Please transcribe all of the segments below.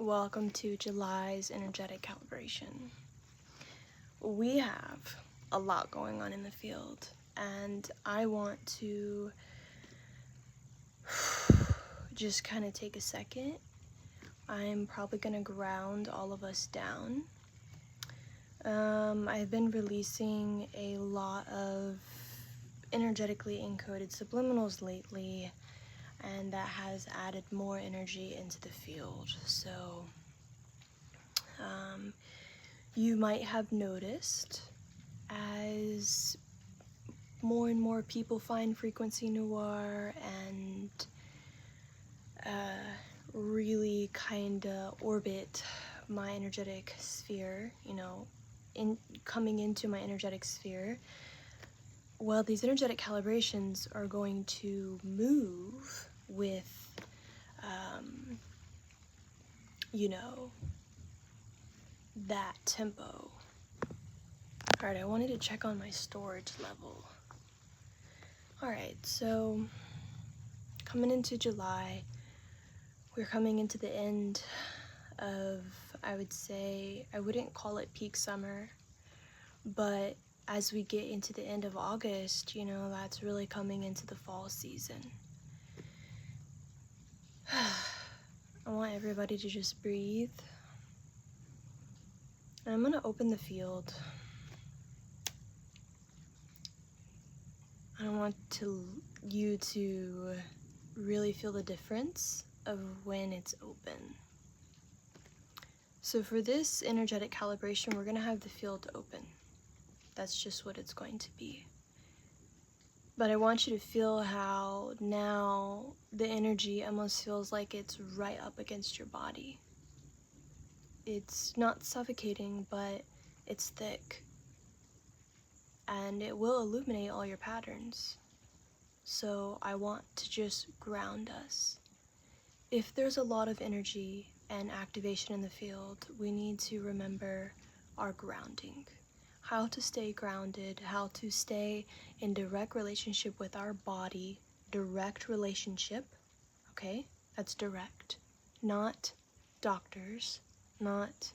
Welcome to July's energetic calibration. We have a lot going on in the field, and I want to just kind of take a second. I'm probably going to ground all of us down. I've been releasing a lot of energetically encoded subliminals lately, and that has added more energy into the field. So you might have noticed as more and more people find frequency noir and really kind of orbit my energetic sphere, coming into my energetic sphere. Well, these energetic calibrations are going to move with, that tempo. Alright, I wanted to check on my storage level. Alright, so coming into July, we're coming into the end of, I would say, I wouldn't call it peak summer, but as we get into the end of August, that's really coming into the fall season. I want everybody to just breathe. And I'm gonna open the field. I want you to really feel the difference of when it's open. So for this energetic calibration, we're gonna have the field open. That's just what it's going to be. But I want you to feel how now the energy almost feels like it's right up against your body. It's not suffocating, but it's thick. And it will illuminate all your patterns. So I want to just ground us. If there's a lot of energy and activation in the field, we need to remember our grounding. How to stay grounded, how to stay in direct relationship with our body, direct relationship, okay? That's direct, not doctors, not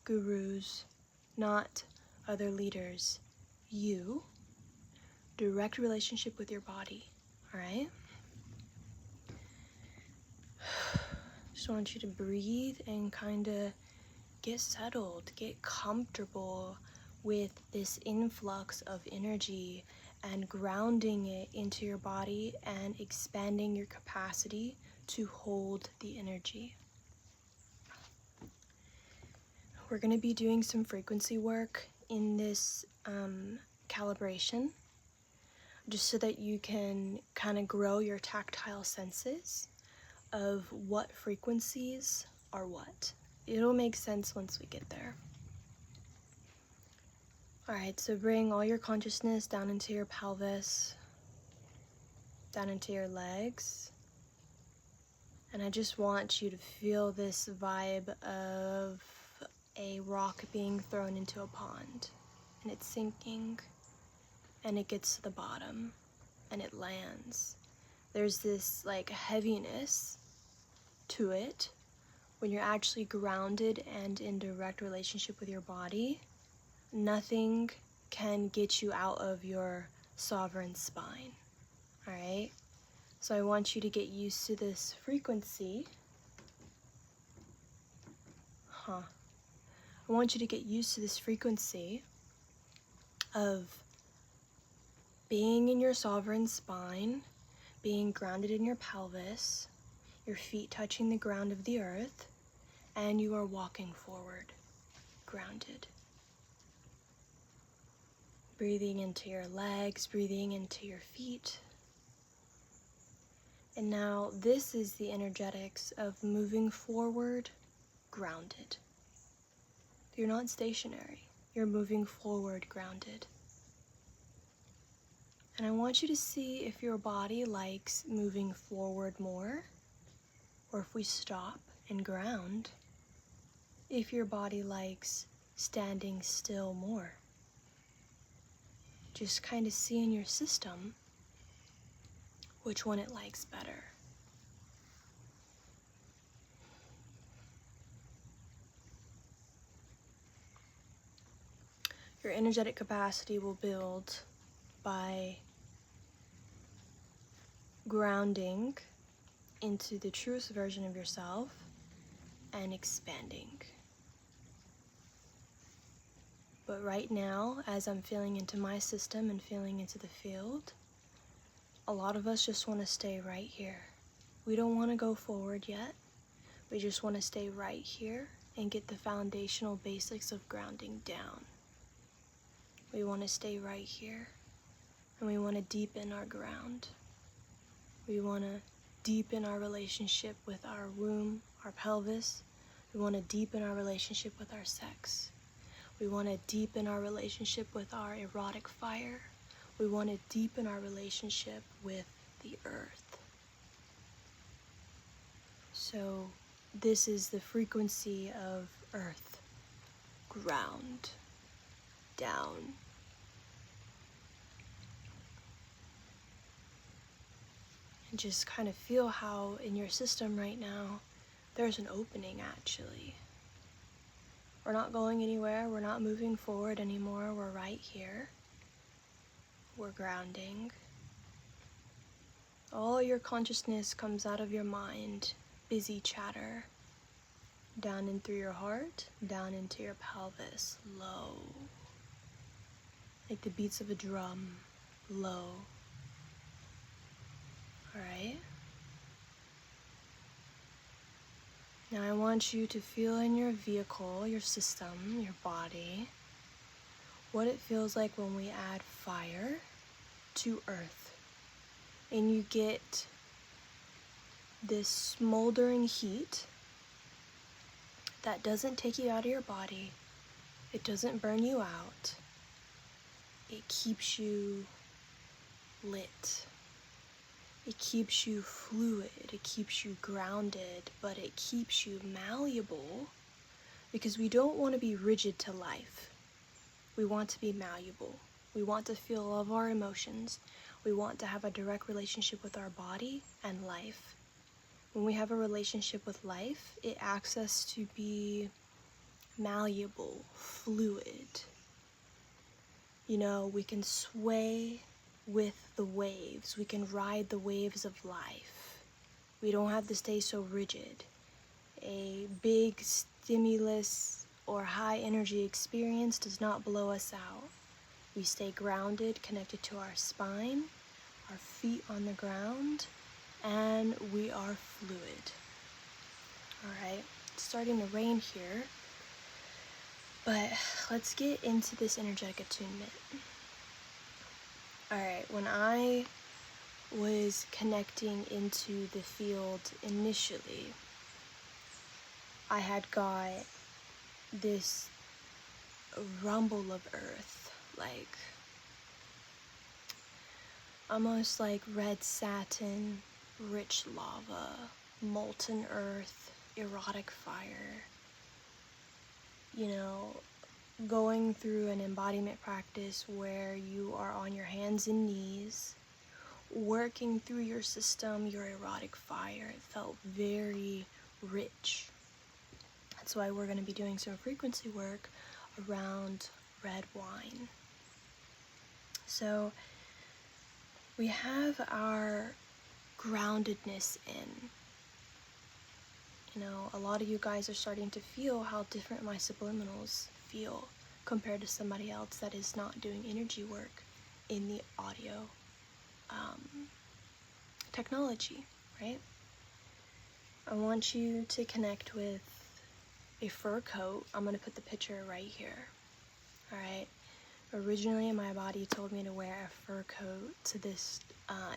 gurus, not other leaders. You, direct relationship with your body, all right? Just want you to breathe and kind of get settled, get comfortable with this influx of energy and grounding it into your body and expanding your capacity to hold the energy. We're going to be doing some frequency work in this calibration, just so that you can kind of grow your tactile senses of what frequencies are what. It'll make sense once we get there. Alright, so bring all your consciousness down into your pelvis, down into your legs, and I just want you to feel this vibe of a rock being thrown into a pond, and it's sinking, and it gets to the bottom, and it lands. There's this like heaviness to it when you're actually grounded and in direct relationship with your body. Nothing can get you out of your sovereign spine, all right? So I want you to get used to this frequency. I want you to get used to this frequency of being in your sovereign spine, being grounded in your pelvis, your feet touching the ground of the earth, and you are walking forward, grounded. Breathing into your legs, breathing into your feet. And now this is the energetics of moving forward, grounded. You're not stationary, you're moving forward, grounded. And I want you to see if your body likes moving forward more, or if we stop and ground, if your body likes standing still more. Just kind of see in your system which one it likes better. Your energetic capacity will build by grounding into the truest version of yourself and expanding. But right now, as I'm feeling into my system and feeling into the field, a lot of us just want to stay right here. We don't want to go forward yet. We just want to stay right here and get the foundational basics of grounding down. We want to stay right here, and we want to deepen our ground. We want to deepen our relationship with our womb, our pelvis. We want to deepen our relationship with our sex. We want to deepen our relationship with our erotic fire. We want to deepen our relationship with the earth. So this is the frequency of earth, ground, down. And just kind of feel how in your system right now, there's an opening actually. We're not going anywhere, we're not moving forward anymore, we're right here. We're grounding. All your consciousness comes out of your mind, busy chatter, down in through your heart, down into your pelvis, low. Like the beats of a drum, low. Alright? Now I want you to feel in your vehicle, your system, your body, what it feels like when we add fire to earth. And you get this smoldering heat that doesn't take you out of your body. It doesn't burn you out. It keeps you lit. It keeps you fluid, it keeps you grounded, but it keeps you malleable because we don't want to be rigid to life. We want to be malleable. We want to feel all of our emotions. We want to have a direct relationship with our body and life. When we have a relationship with life, it asks us to be malleable, fluid. You know, we can sway with the waves. We can ride the waves of life. We don't have to stay so rigid. A big stimulus or high energy experience does not blow us out. We stay grounded, connected to our spine, our feet on the ground, and we are fluid. Alright, it's starting to rain here, but let's get into this energetic attunement. Alright, when I was connecting into the field initially, I had got this rumble of earth, like almost like red satin, rich lava, molten earth, erotic fire. You know, going through an embodiment practice where you are on your hands and knees, working through your system, your erotic fire. It felt very rich. That's why we're going to be doing some frequency work around red wine. So we have our groundedness in. You know, a lot of you guys are starting to feel how different my subliminals feel compared to somebody else that is not doing energy work in the audio technology, right? I want you to connect with a fur coat. I'm going to put the picture right here. Alright? Originally, my body told me to wear a fur coat to this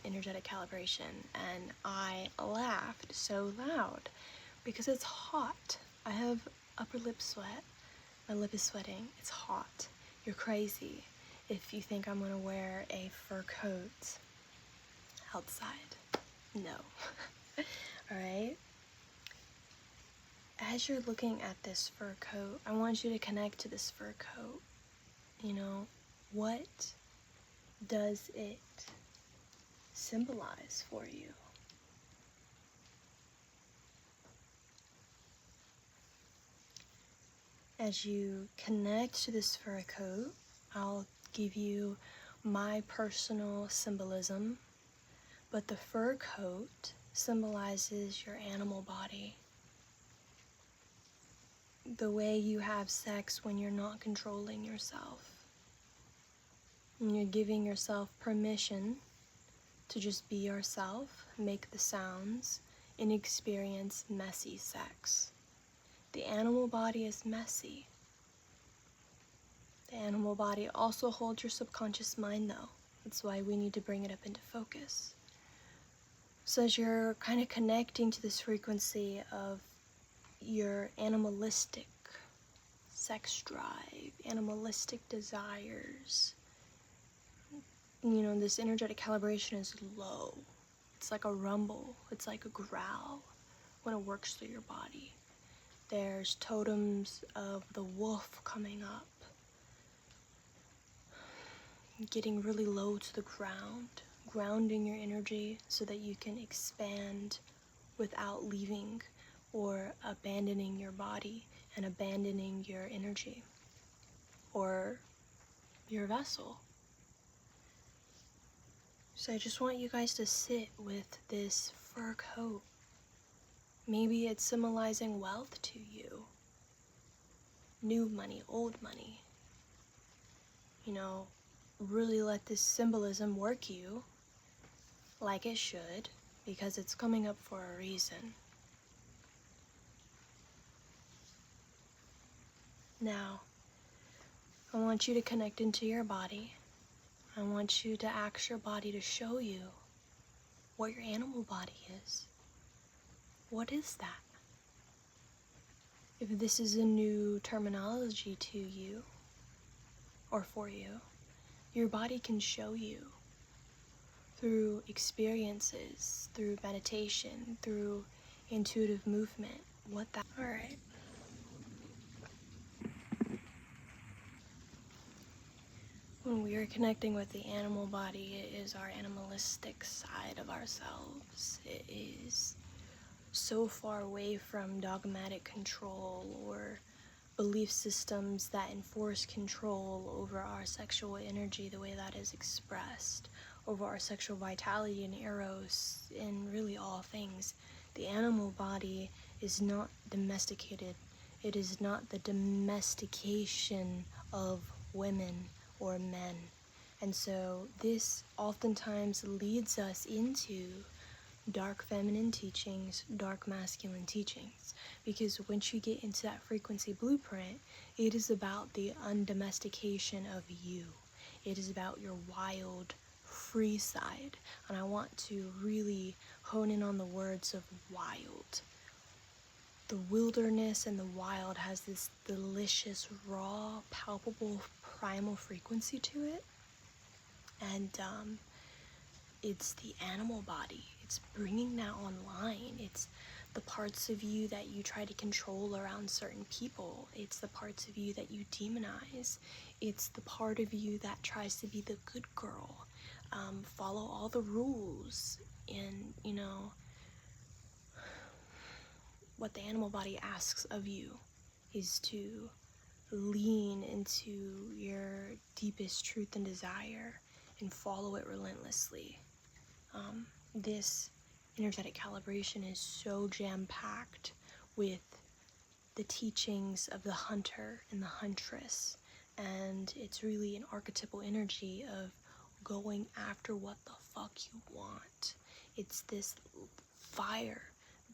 energetic calibration, and I laughed so loud because it's hot. I have upper lip sweat. My lip is sweating. It's hot. You're crazy if you think I'm going to wear a fur coat outside. No. Alright? As you're looking at this fur coat, I want you to connect to this fur coat. You know, what does it symbolize for you? As you connect to this fur coat, I'll give you my personal symbolism, but the fur coat symbolizes your animal body. The way you have sex when you're not controlling yourself. And you're giving yourself permission to just be yourself, make the sounds, and experience messy sex. The animal body is messy. The animal body also holds your subconscious mind though. That's why we need to bring it up into focus. So as you're kind of connecting to this frequency of your animalistic sex drive, animalistic desires, you know, this energetic calibration is low. It's like a rumble, it's like a growl when it works through your body. There's totems of the wolf coming up, getting really low to the ground, grounding your energy so that you can expand without leaving or abandoning your body and abandoning your energy or your vessel. So I just want you guys to sit with this fur coat. Maybe it's symbolizing wealth to you. New money, old money. You know, really let this symbolism work you like it should, because it's coming up for a reason. Now, I want you to connect into your body. I want you to ask your body to show you what your animal body is. What is that? If this is a new terminology to you or for you, your body can show you through experiences, through meditation, through intuitive movement, what that. All right. When we are connecting with the animal body, it is our animalistic side of ourselves. It is so far away from dogmatic control or belief systems that enforce control over our sexual energy the way that is expressed, over our sexual vitality and eros, in really all things. The animal body is not domesticated. It is not the domestication of women or men. And so this oftentimes leads us into dark feminine teachings, dark masculine teachings, because once you get into that frequency blueprint, it is about the undomestication of you. It is about your wild, free side. And I want to really hone in on the words of wild. The wilderness and the wild has this delicious, raw, palpable, primal frequency to it. And it's the animal body. It's bringing that online. It's the parts of you that you try to control around certain people. It's the parts of you that you demonize. It's the part of you that tries to be the good girl, follow all the rules, and, you know, what the animal body asks of you is to lean into your deepest truth and desire and follow it relentlessly. This energetic calibration is so jam-packed with the teachings of the hunter and the huntress, and it's really an archetypal energy of going after what the fuck you want. It's this fire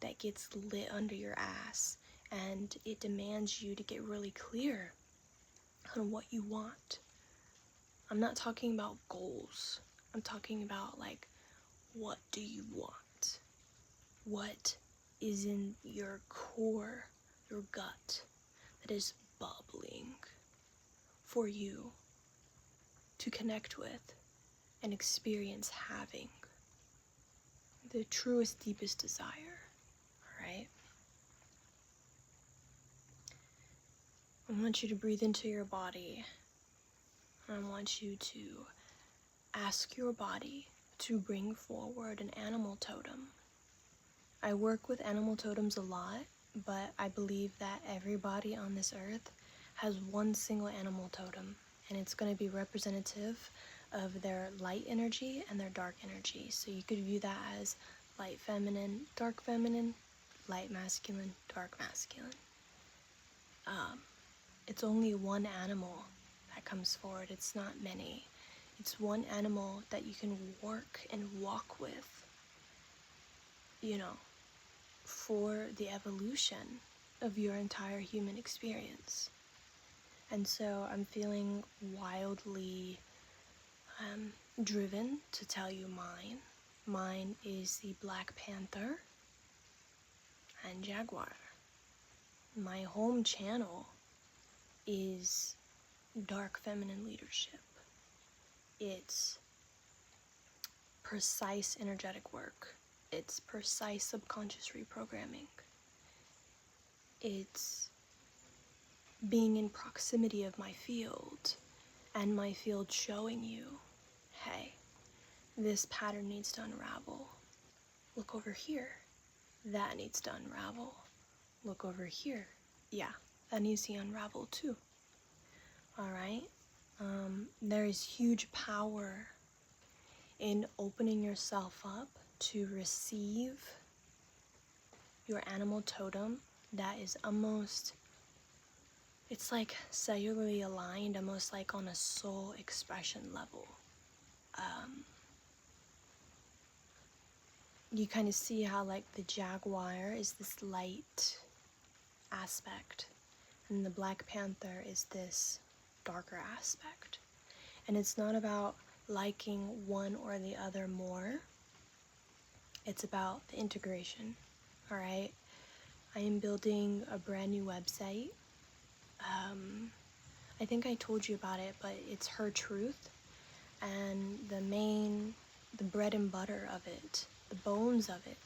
that gets lit under your ass, and it demands you to get really clear on what you want. I'm not talking about goals. I'm talking about, like, what do you want? What is in your core, your gut, that is bubbling for you to connect with and experience having the truest, deepest desire, all right? I want you to breathe into your body. I want you to ask your body to bring forward an animal totem. I work with animal totems a lot, but I believe that everybody on this earth has one single animal totem, and it's going to be representative of their light energy and their dark energy. So you could view that as light feminine, dark feminine, light masculine, dark masculine. It's only one animal that comes forward. It's not many. It's one animal that you can work and walk with, you know, for the evolution of your entire human experience. And so I'm feeling wildly driven to tell you mine. Mine is the Black Panther and Jaguar. My home channel is dark feminine leadership. It's precise energetic work. It's precise subconscious reprogramming. It's being in proximity of my field, and my field showing you, hey, this pattern needs to unravel. Look over here. That needs to unravel. Look over here. Yeah, that needs to unravel too. Alright? There is huge power in opening yourself up to receive your animal totem that is almost, it's like cellularly aligned, almost like on a soul expression level. You kind of see how like the jaguar is this light aspect and the Black Panther is this darker aspect. And it's not about liking one or the other more. It's about the integration, all right? I am building a brand new website. I think I told you about it, but it's Her Truth. And the bread and butter of it, the bones of it,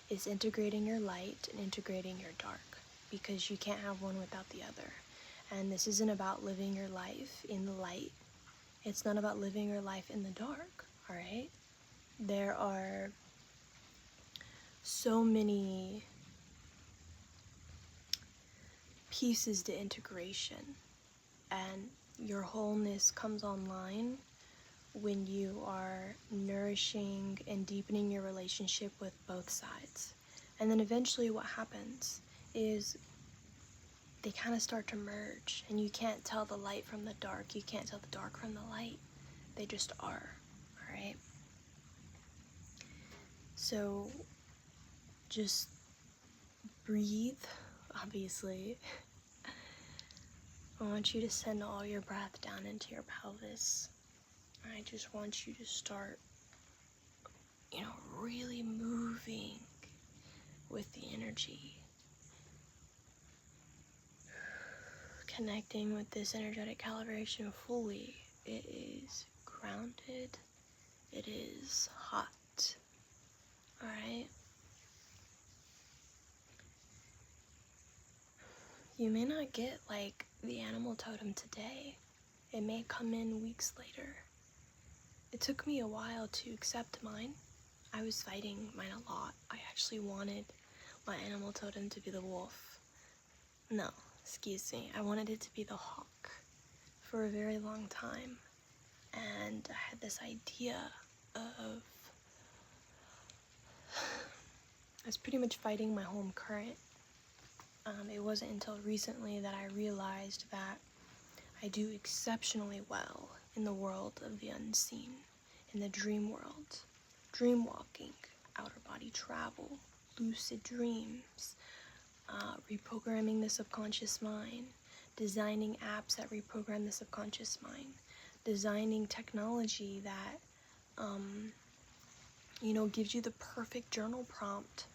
is integrating your light and integrating your dark, because you can't have one without the other. And this isn't about living your life in the light. It's not about living your life in the dark, all right? There are so many pieces to integration, and your wholeness comes online when you are nourishing and deepening your relationship with both sides. And then eventually what happens is they kind of start to merge, and you can't tell the light from the dark. You can't tell the dark from the light. They just are, all right? So just breathe, obviously. I want you to send all your breath down into your pelvis. I just want you to start, really moving with the energy. Connecting with this energetic calibration fully. It is grounded. It is hot. Alright? You may not get like the animal totem today. It may come in weeks later. It took me a while to accept mine. I was fighting mine a lot. I actually wanted my animal totem to be the wolf. No, excuse me. I wanted it to be the hawk for a very long time. And I had this idea of, I was pretty much fighting my home current. It wasn't until recently that I realized that I do exceptionally well in the world of the unseen, in the dream world, dream walking, outer body travel, lucid dreams, reprogramming the subconscious mind, designing apps that reprogram the subconscious mind, designing technology that, gives you the perfect journal prompt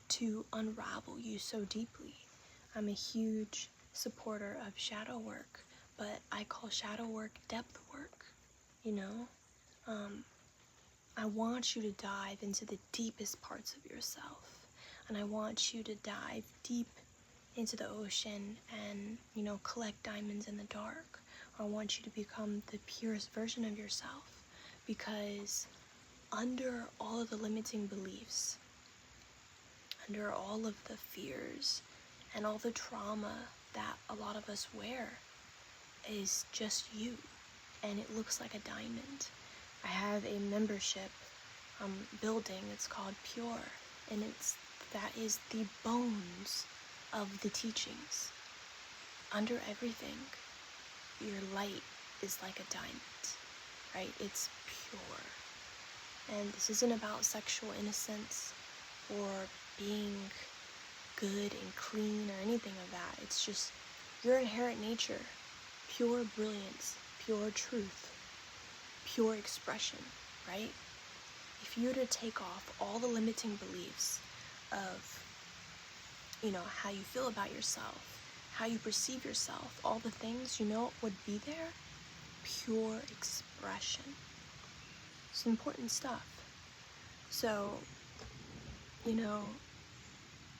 to unravel you so deeply. I'm a huge supporter of shadow work, but I call shadow work depth work, I want you to dive into the deepest parts of yourself, and I want you to dive deep into the ocean and, collect diamonds in the dark. I want you to become the purest version of yourself, because under all of the limiting beliefs, under all of the fears and all the trauma that a lot of us wear is just you. and it looks like a diamond. I have a membership building. It's called Pure, and that is the bones of the teachings. Under everything, your light is like a diamond, right? It's pure. And this isn't about sexual innocence or being good and clean or anything of that. It's just your inherent nature, pure brilliance, pure truth, pure expression, right? If you were to take off all the limiting beliefs of, how you feel about yourself, how you perceive yourself, all the things, what would be there? Pure expression. It's important stuff. So,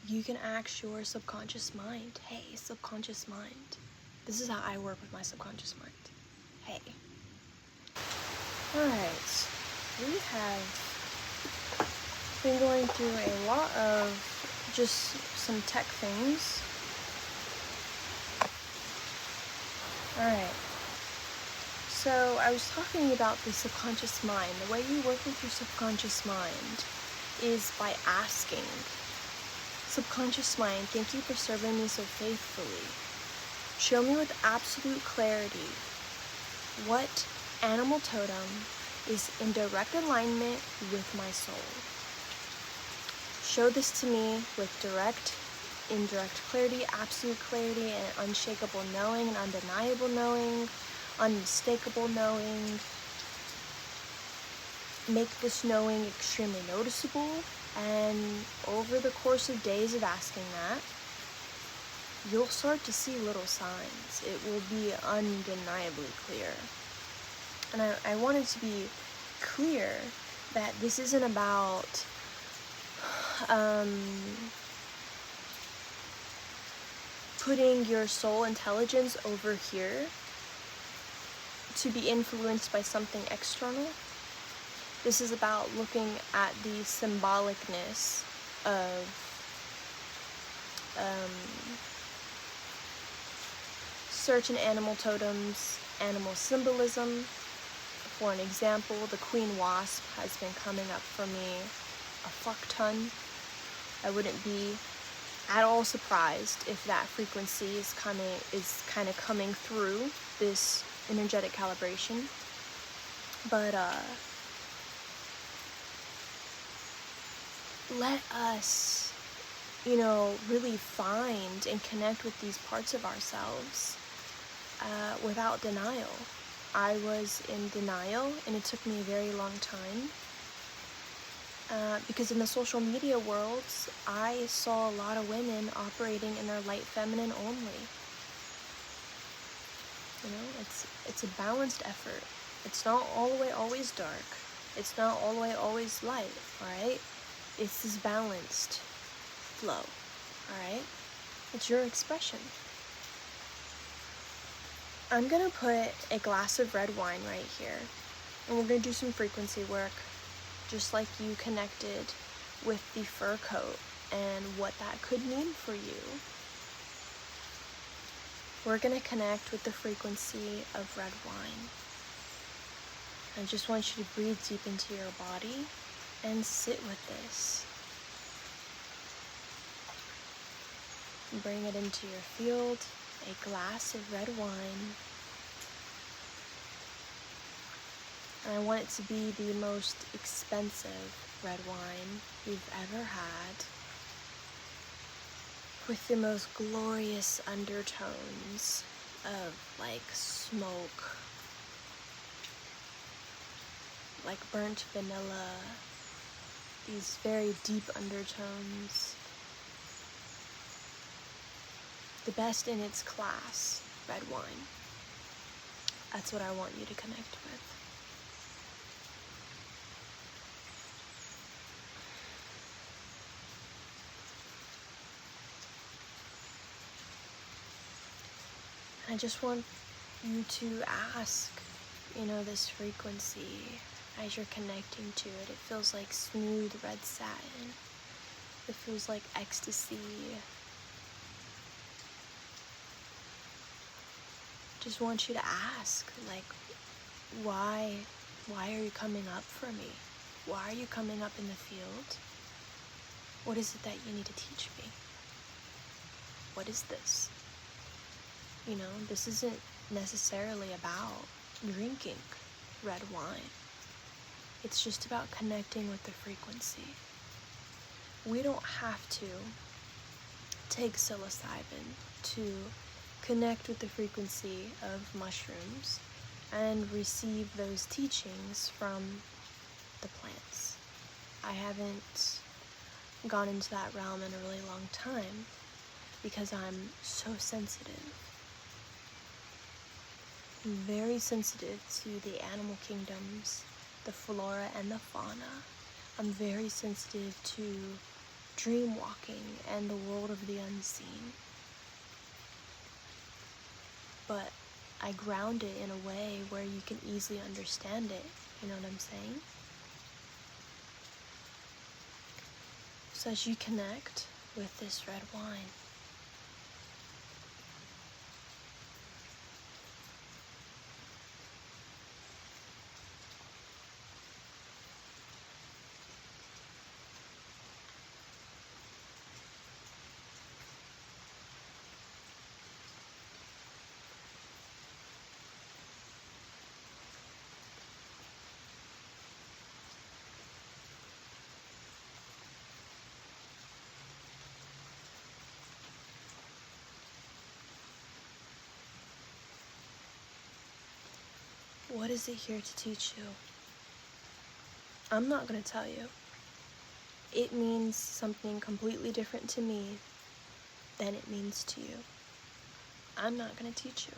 you can ask your subconscious mind, hey, subconscious mind, this is how I work with my subconscious mind. Hey. Alright, we have been going through a lot of just some tech things. Alright, so I was talking about the subconscious mind. The way you work with your subconscious mind is by asking, subconscious mind, thank you for serving me so faithfully. Show me with absolute clarity what animal totem is in direct alignment with my soul. Show this to me with indirect clarity, absolute clarity, and unshakable knowing, and undeniable knowing, unmistakable knowing. Make this knowing extremely noticeable, and over the course of days of asking that, you'll start to see little signs. It will be undeniably clear. And I wanted to be clear that this isn't about putting your soul intelligence over here to be influenced by something external. This is about looking at the symbolicness of certain animal totems, animal symbolism. For an example, the queen wasp has been coming up for me a fuck ton. I wouldn't be at all surprised if that frequency is kind of coming through this energetic calibration. But let us, really find and connect with these parts of ourselves without denial. I was in denial, and it took me a very long time. Because in the social media worlds, I saw a lot of women operating in their light feminine only. It's a balanced effort. It's not all the way always dark. It's not all the way always light, alright? It's this balanced flow, alright? It's your expression. I'm gonna put a glass of red wine right here, and we're gonna do some frequency work, just like you connected with the fur coat and what that could mean for you. We're gonna connect with the frequency of red wine. I just want you to breathe deep into your body and sit with this. Bring it into your field, a glass of red wine. And I want it to be the most expensive red wine you've ever had, with the most glorious undertones of like smoke, like burnt vanilla, these very deep undertones. The best in its class, red wine. That's what I want you to connect with. I just want you to ask, this frequency as you're connecting to it. It feels like smooth red satin. It feels like ecstasy. Just want you to ask, Why are you coming up for me? Why are you coming up in the field? What is it that you need to teach me? What is this? You know, this isn't necessarily about drinking red wine. It's just about connecting with the frequency. We don't have to take psilocybin to connect with the frequency of mushrooms and receive those teachings from the plants. I haven't gone into that realm in a really long time because I'm so sensitive. I'm very sensitive to the animal kingdoms, the flora and the fauna. I'm very sensitive to dream walking and the world of the unseen. But I ground it in a way where you can easily understand it. You know what I'm saying? So as you connect with this red wine, what is it here to teach you? I'm not going to tell you. It means something completely different to me than it means to you. I'm not going to teach you.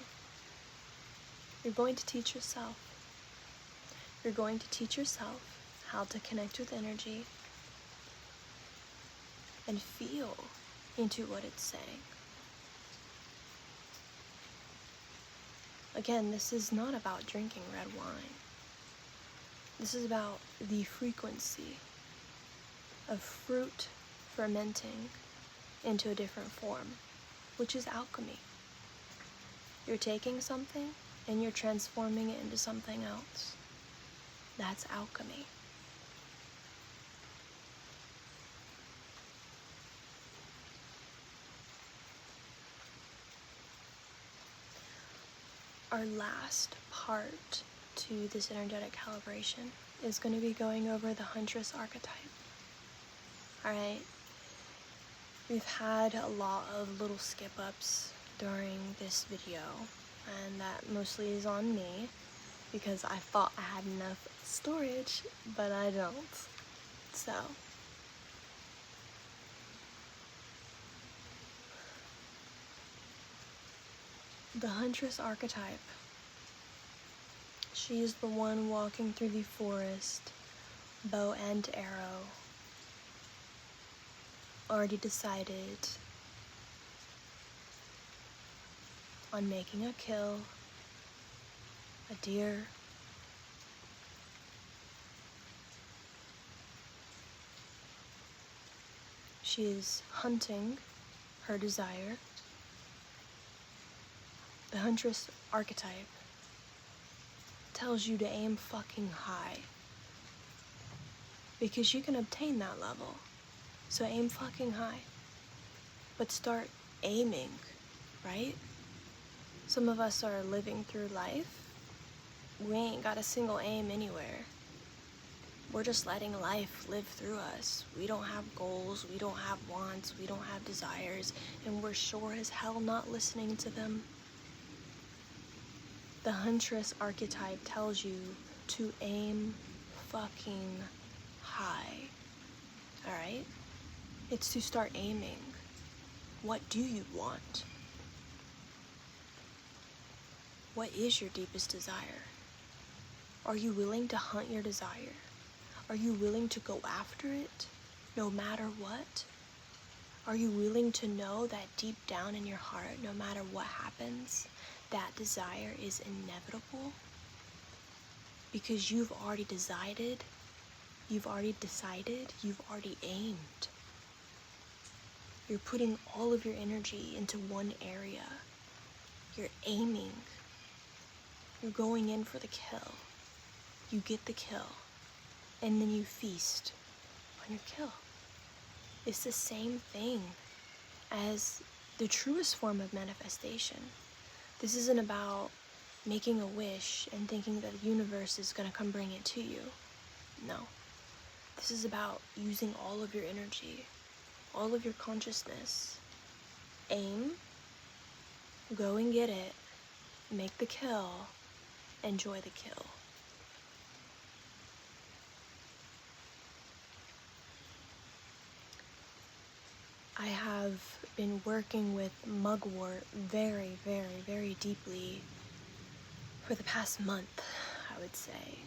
You're going to teach yourself. You're going to teach yourself how to connect with energy and feel into what it's saying. Again, this is not about drinking red wine. This is about the frequency of fruit fermenting into a different form, which is alchemy. You're taking something and you're transforming it into something else. That's alchemy. Our last part to this energetic calibration is going to be going over the Huntress archetype. Alright, we've had a lot of little skip-ups during this video, and that mostly is on me because I thought I had enough storage, but I don't. So, the Huntress archetype. She is the one walking through the forest, bow and arrow, already decided on making a kill, a deer, she is hunting her desire. The Huntress archetype tells you to aim fucking high, because you can obtain that level. So aim fucking high, but start aiming, right? Some of us are living through life. We ain't got a single aim anywhere. We're just letting life live through us. We don't have goals, we don't have wants, we don't have desires, and we're sure as hell not listening to them. The Huntress archetype tells you to aim fucking high, alright? It's to start aiming. What do you want? What is your deepest desire? Are you willing to hunt your desire? Are you willing to go after it, no matter what? Are you willing to know that deep down in your heart, no matter what happens, that desire is inevitable? Because you've already decided, you've already aimed. You're putting all of your energy into one area. You're aiming. You're going in for the kill. You get the kill, and then you feast on your kill. It's the same thing as the truest form of manifestation. This isn't about making a wish and thinking that the universe is going to come bring it to you. No. This is about using all of your energy, all of your consciousness. Aim, go and get it, make the kill, enjoy the kill. I have been working with mugwort very, very, very deeply for the past month, I would say.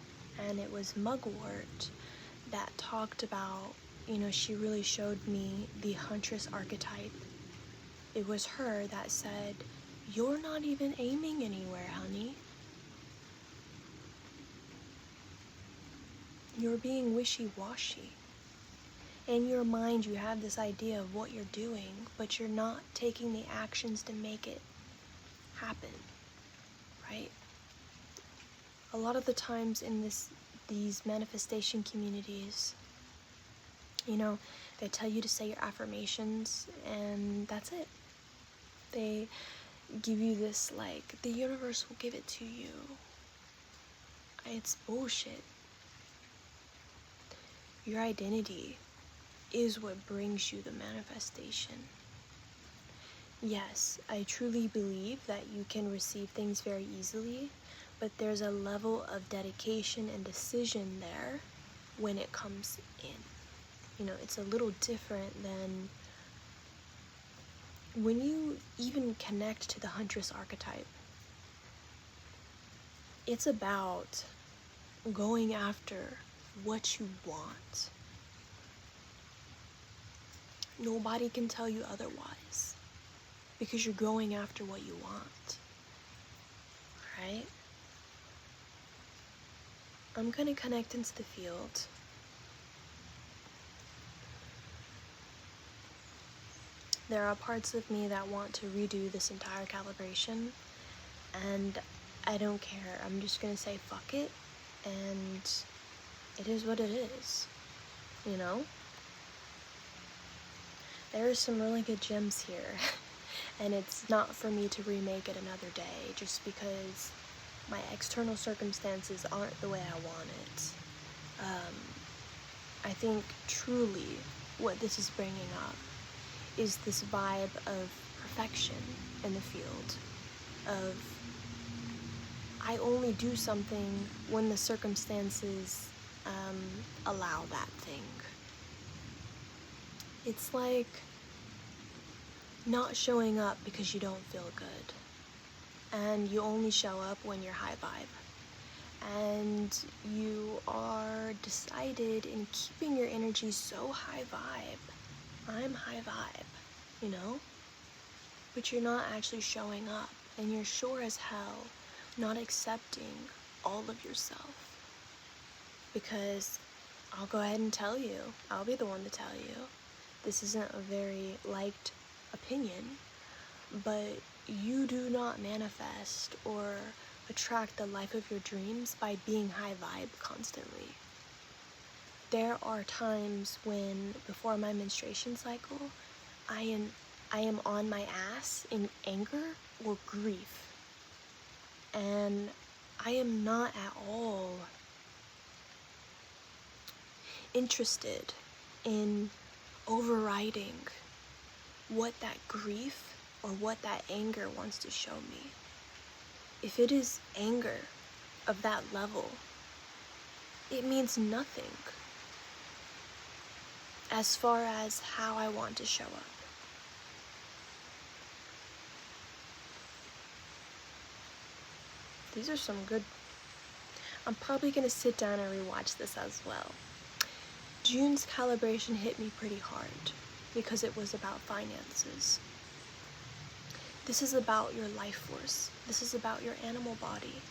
And it was mugwort that talked about, she really showed me the Huntress archetype. It was her that said, "You're not even aiming anywhere, honey. You're being wishy-washy. In your mind, you have this idea of what you're doing, but you're not taking the actions to make it happen, right?" A lot of the times in these manifestation communities, they tell you to say your affirmations, and that's it. They give you this, the universe will give it to you. It's bullshit. Your identity is what brings you the manifestation. Yes, I truly believe that you can receive things very easily, but there's a level of dedication and decision there when it comes in. It's a little different than when you even connect to the Huntress archetype. It's about going after what you want. Nobody can tell you otherwise, because you're going after what you want, right? I'm gonna connect into the field. There are parts of me that want to redo this entire calibration, and I don't care. I'm just gonna say fuck it, and it is what it is, There are some really good gems here, and it's not for me to remake it another day just because my external circumstances aren't the way I want it. I think truly what this is bringing up is this vibe of perfection in the field, of I only do something when the circumstances allow that thing. It's like not showing up because you don't feel good, and you only show up when you're high vibe, and you are decided in keeping your energy so high vibe. I'm high vibe, but you're not actually showing up, and you're sure as hell not accepting all of yourself. Because I'll go ahead and tell you, I'll be the one to tell you, this isn't a very liked opinion, but you do not manifest or attract the life of your dreams by being high vibe constantly. There are times when, before my menstruation cycle, I am on my ass in anger or grief, and I am not at all interested in overriding what that grief or what that anger wants to show me. If it is anger of that level, it means nothing as far as how I want to show up. These are some good... I'm probably going to sit down and rewatch this as well. June's calibration hit me pretty hard because it was about finances. This is about your life force. This is about your animal body.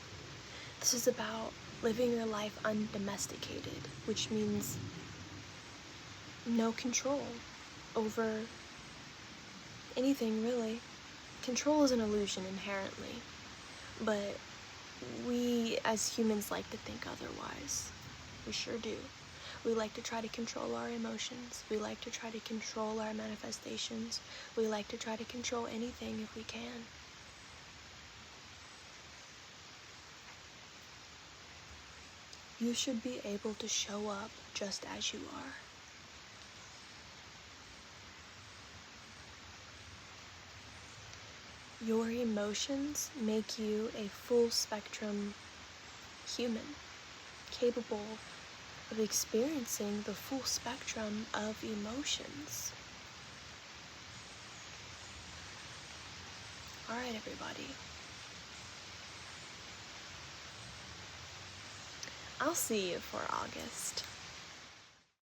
This is about living your life undomesticated, which means no control over anything, really. Control is an illusion inherently, but we as humans like to think otherwise. We sure do. We like to try to control our emotions. We like to try to control our manifestations. We like to try to control anything if we can. You should be able to show up just as you are. Your emotions make you a full spectrum human, capable of experiencing the full spectrum of emotions. Alright, everybody. I'll see you for August.